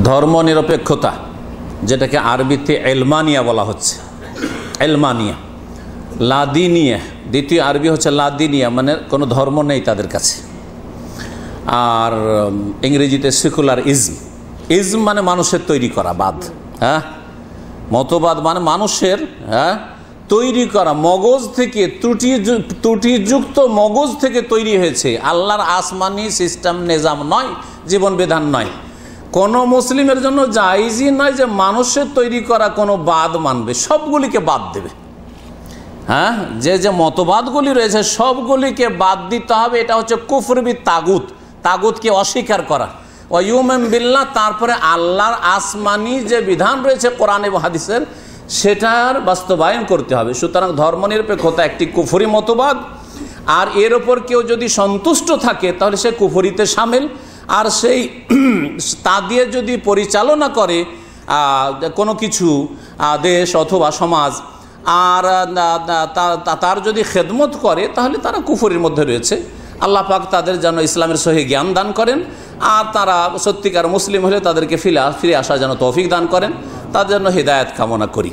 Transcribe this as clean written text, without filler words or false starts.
ধর্মনিরপেক্ষতা, যেটাকে আরবিতে এলমানিয়া বলা হচ্ছে, এলমানিয়া, লাদিনিয়া, দ্বিতীয় আরবি হচ্ছে লাদিনিয়া, মানে কোনো ধর্ম নেই তাদের কাছে। আর ইংরেজিতে সেকুলার ইজম, ইজম মানে মানুষের তৈরি করা বাদ, হ্যাঁ, মতবাদ মানে মানুষের তৈরি করা, মগজ থেকে ত্রুটিযুক্ত মগজ থেকে তৈরি হয়েছে, আল্লাহর আসমানি সিস্টেম নিজাম নয়, জীবন বিধান নয়। কোনো মুসলিমের জন্য জায়েজই নয় যে মানুষের তৈরি করা কোনো বাদ মানবে, সবগুলিকে বাদ দেবে। হ্যাঁ, যে মতবাদগুলি রয়েছে সবগুলিকে বাদ দিতে হবে। এটা হচ্ছে কুফর বি তাগুত, তাগুতকে অস্বীকার করা। ওয়ায়ুমিন বিল্লাহ, তারপরে আল্লাহর আসমানি যে বিধান রয়েছে কোরআন এবং হাদিসের, সেটার বাস্তবায়ন করতে হবে। সুতরাং ধর্মনিরপেক্ষতা একটি কুফরি মতবাদ, আর এর ওপর কেউ যদি সন্তুষ্ট থাকে তাহলে সে কুফরিতে শামিল। আর সেই তা দিয়ে যদি পরিচালনা করে কোনো কিছু দেশ অথবা সমাজ, আর তার যদি খেদমত করে, তাহলে তারা কুফরির মধ্যে রয়েছে। আল্লাহ পাক তাদের যেন ইসলামের সহি জ্ঞান দান করেন, আর তারা সত্যিকার মুসলিম হলে তাদেরকে ফিরে আসা যেন তৌফিক দান করেন, তাদের জন্য হিদায়াত কামনা করি।